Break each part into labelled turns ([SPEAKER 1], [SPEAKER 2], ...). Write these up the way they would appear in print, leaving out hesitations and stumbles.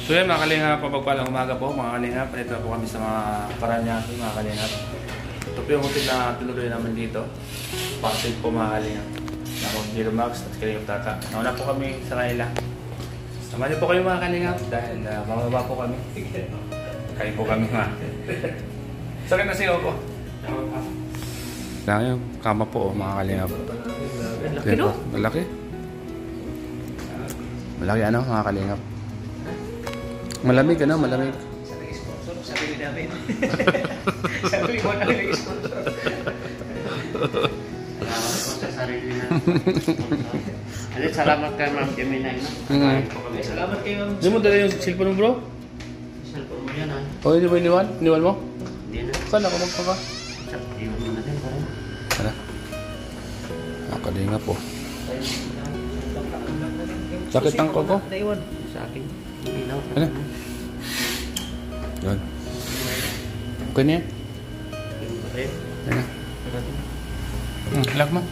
[SPEAKER 1] So yan mga kalingap, pagpagpalang umaga po mga kalingap. Ito po kami sa mga Paranaque mga kalingap. Ito po yung hotel na tinuloy namin dito. Pasig po mga kalingap. Ako, Jiro Max at Kalingap Tata. Nauna po kami sa kanila. Samahan niyo po kayo mga kalingap dahil mababa po kami. Kain po kami mga. Sakit na siyo po. Lang yung kama po mga kalingap.
[SPEAKER 2] Laki no?
[SPEAKER 1] Malaki. Malaki ano mga kalingap. Malamig ano, malamig.
[SPEAKER 2] Sabi namin. Sabi mo na nag-sponsor. Salamat sa sarili natin. Salamat kay Ma'am Gemini. Salamat kay Ma'am.
[SPEAKER 1] Hindi mo dala yung cellphone mo bro?
[SPEAKER 2] Cellphone mo yan ha.
[SPEAKER 1] O hindi mo iniwan? Iniwan mo?
[SPEAKER 2] Hindi na.
[SPEAKER 1] Saan ako magpaka?
[SPEAKER 2] Iwan mo natin para.
[SPEAKER 1] Ano? Nakalinga po. Sakit ang ko.
[SPEAKER 2] Naiwan. Sa akin.
[SPEAKER 1] Ano? Yun. Okay na yan? Yan na. Hilag mo.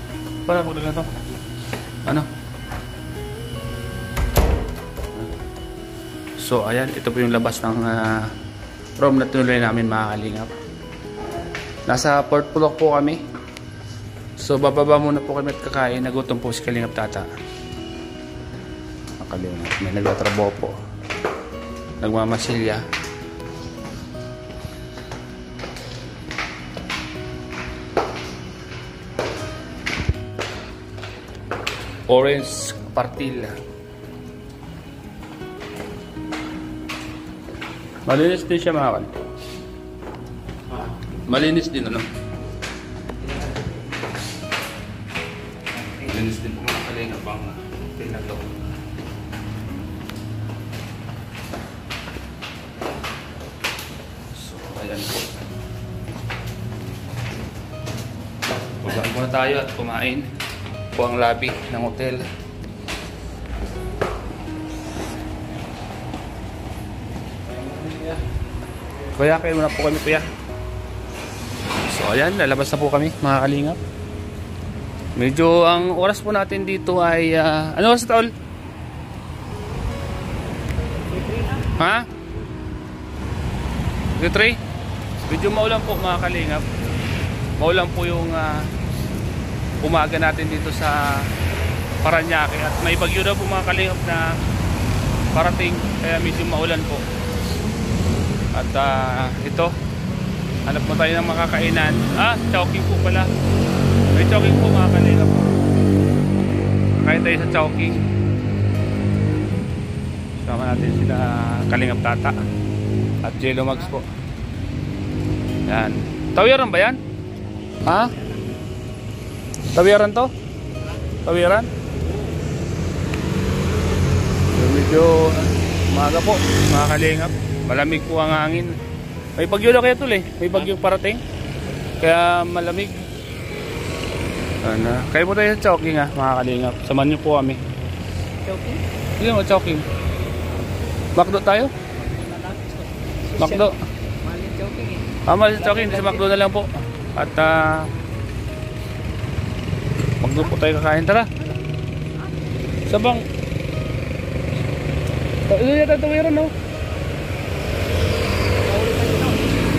[SPEAKER 1] Para po na ito. Ano? So ayan, ito po yung labas ng room na tinuloy namin mga kalingap. Nasa 4th floor po kami. So bababa muna po kami at kakain. Nagutom po si Kalingap Tata. Kalingap. May nagtatrabaho po. Nagmamasilya. Orange partilla. Malinis din siya mga kan. Malinis din ano. Malinis din po mga kalingap ang pinagawa. Ayan po. Baba muna tayo at kumain po ang lobby ng hotel. Kuya, kayo muna po kami kuya. So ayan, lalabas na po kami mga kalingap. Medyo ang oras po natin dito ay ano oras taol? Ha? 3? Medyo maulan po mga kalingap. Maulan po yung umaga natin dito sa Paranaque at may bagyo daw po mga kalingap na parating kaya medyo maulan po. At ito, hanap mo tayo ng makakainan. Chowking po pala. May chowking po mga kalingap. Kakain tayo sa chowking. Sama natin sila Kalingap Tata at Jello Mags po. Yan. Tawiran ba yan? Ha? Tawiran to? Tawiran? So, medyo umaga po mga kalingap. Malamig po ang hangin. May bagyo na kaya tuloy. May bagyo parating. Kaya malamig. Kaya po tayo sa chowking mga kalingap. Samahan niyo po kami.
[SPEAKER 2] Choking?
[SPEAKER 1] Hindi mo chowking. Makdo tayo? Makdo.
[SPEAKER 2] Mali choking eh.
[SPEAKER 1] Mahal sa chowking. Sa Makdo na lang po. At Makdo po tayo kakain. Tara. Sabang. Ito yata tawiran no?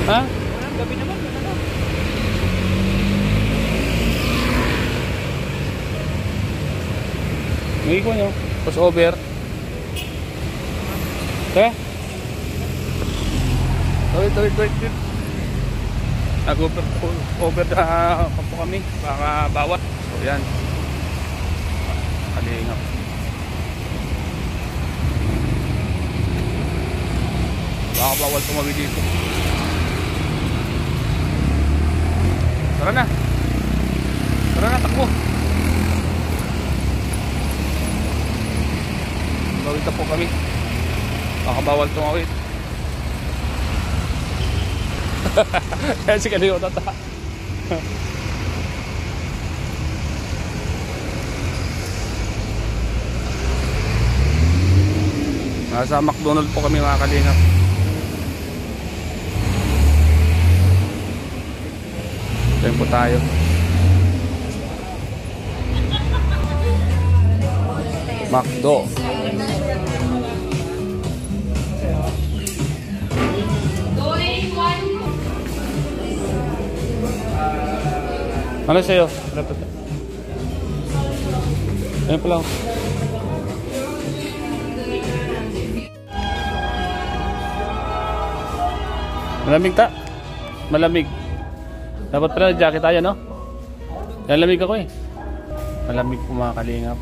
[SPEAKER 1] Ha?
[SPEAKER 2] Gabi naman.
[SPEAKER 1] May iko nyo. Crossover. Kaya? Wait. Nag-over na po kami. Baka bawat. So yan. Kalingap. Baka bawal tumabi dito. Tara na, takbo. Bawit na po kami. Baka bawal tumawid. Kaya si Kalingap Tata. Nasa McDonald's po kami mga kalingap. Diyan po tayo. McDo. Ano sa'yo? Ayun pala. Malamig ta. Malamig. Dapat pala jacket tayo, no? Malamig ako eh. Malamig po mga kalingap.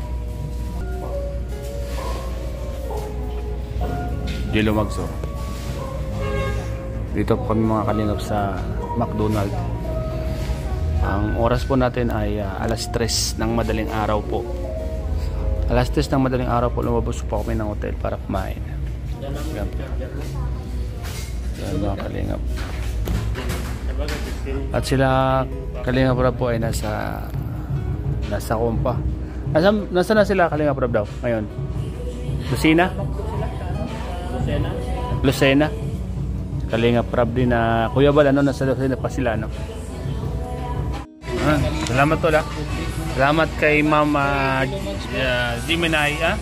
[SPEAKER 1] Jello Magso. Dito po kami mga kalingap sa McDonald's. Ang oras po natin ay alas 3 ng madaling araw po. Alas 3 ng madaling araw po lumabas po kami ng hotel para kumain. Yan mga kalingap. At sila Kalingap Rab po ay nasa Kompa. Nasa na sila Kalingap Rab daw ngayon? Lucena. Kalingap Rab din na Kuya Bal, ano, nasa Lucena pa sila, no? Salamat to la. Salamat kay Mama Jiminay, kay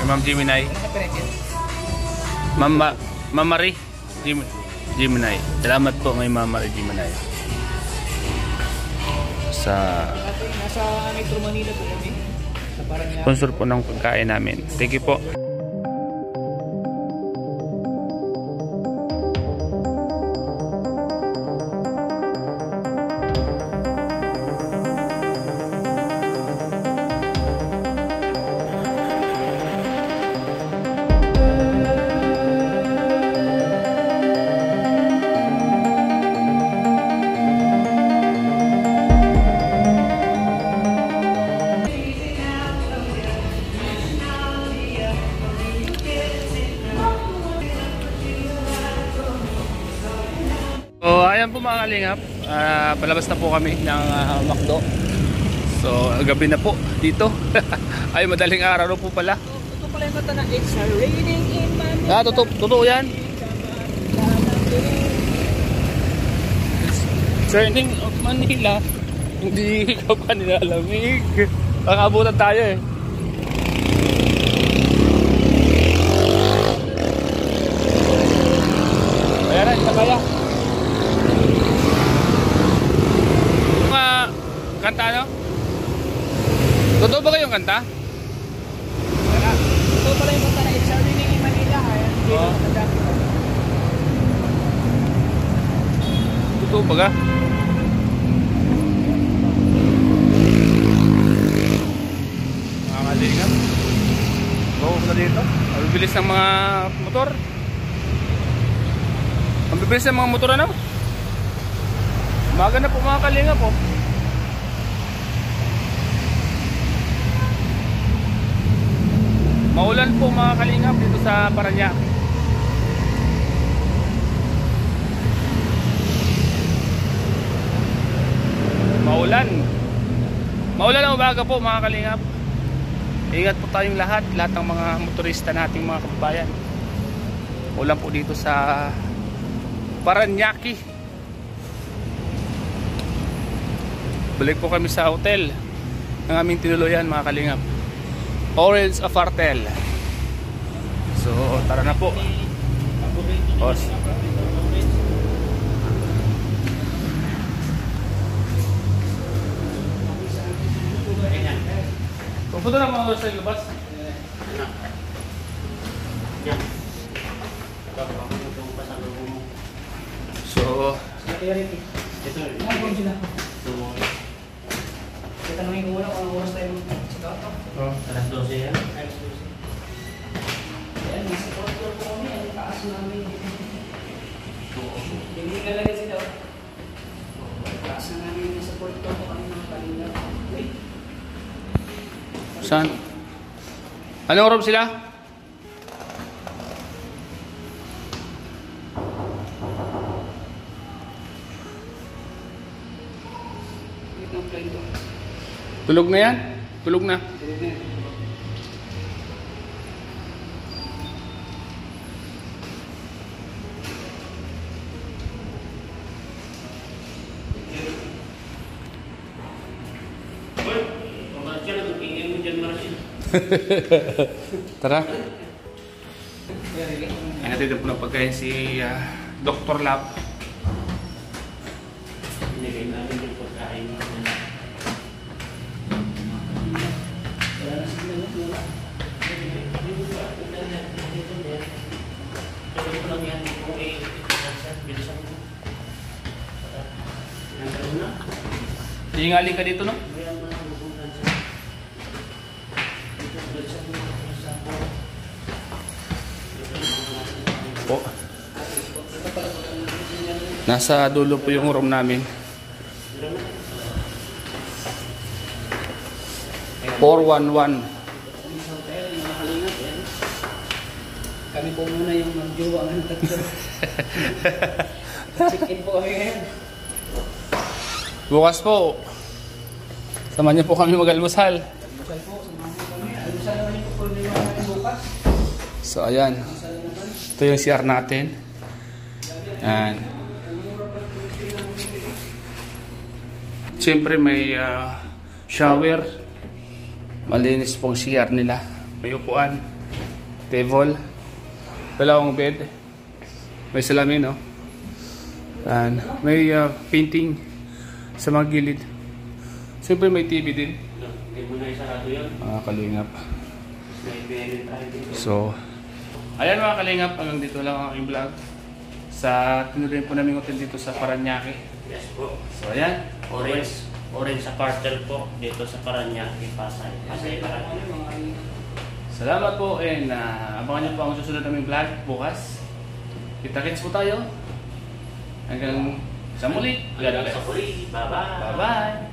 [SPEAKER 1] Ma'am Jiminay. Mama Ri Jiminay. Salamat po kay Mama Ri Jiminay. Nasa Metro Manila po kami. Sponsor po ng pagkain namin. Thank you po. So ayan po mga kalingap, palabas na po kami ng McDo. So gabi na po dito. Ay madaling araw po pala.
[SPEAKER 3] Ito pala yung kata na It's Raining in Manila.
[SPEAKER 1] Totoo yan. It's raining of Manila. Hindi ka pa nilalamig. Nakaabutan tayo eh. Ayan na, isa kaya. Kanta, no? Totoo ba kayong kanta?
[SPEAKER 3] Ito pala yung kata na It's Raining in Manila.
[SPEAKER 1] Totoo ba ka? Mga kalingap. Go na dito. Ang bilis ng mga motor. Ang bilis ng mga motor, ano? Umaga na po mga kalingap po. Maulan po mga kalingap dito sa Parañaque. Maulan ang umaga po mga kalingap. Ingat po tayong lahat ng mga motorista nating mga kababayan. Maulan po dito sa Parañaque. Balik po kami sa hotel ng aming tinuluyan mga kalingap, Orange Afartel. So tara na po. Boss. Pupunta na mga sa labas. So
[SPEAKER 3] Tanungin ko muna kung anong oras tayo mag-check-out.
[SPEAKER 2] Alas 12 yan.
[SPEAKER 3] Ayan, may support floor po kami. Ang taas namin. Hindi nalagay sila. Taas na namin yung support floor po kami ng Kalingap.
[SPEAKER 1] saan? Anong room sila? Tulog na yan? Tulog na. Tara. Natin po na pagkain si Dr. Lap.
[SPEAKER 2] Pamili namin yung pagkain.
[SPEAKER 3] Wala na sila na wala.
[SPEAKER 1] Tingali ka dito, no? Po. Nasa dulo po yung room namin. 411.
[SPEAKER 3] Kami po muna yung magjowa ng tatlo. Check-in po kami ngayon.
[SPEAKER 1] Bukas po. Samahan niyo po kami mag-almusal.
[SPEAKER 3] Almusal po, samahan po kami. Almusal naman yung pupulungan natin bukas.
[SPEAKER 1] So ayan. Ito yung CR natin. Ayan. Siyempre may shower. Malinis pong CR nila. May upuan. Table. Dalawang bed. May salamin, no? And may painting sa mga gilid. Siyempre may TV din.
[SPEAKER 2] Hindi mo na isarado yun.
[SPEAKER 1] Mga kalingap.
[SPEAKER 2] May bearing tayo dito.
[SPEAKER 1] So, ayan mga kalingap. Hanggang dito lang ang aking vlog. Sa tinuloy po namin hotel dito sa Paranaque.
[SPEAKER 2] Yes po.
[SPEAKER 1] So, ayan.
[SPEAKER 2] Orange sa cartel po dito sa Paranaque, Pasay. Pasay Paranaque.
[SPEAKER 1] Salamat po and abangan niyo po ang susunod naming vlog bukas. Kita-kits po tayo. Hanggang sa muli.
[SPEAKER 2] Hanggang sa muli. Bye-bye.
[SPEAKER 1] Bye-bye.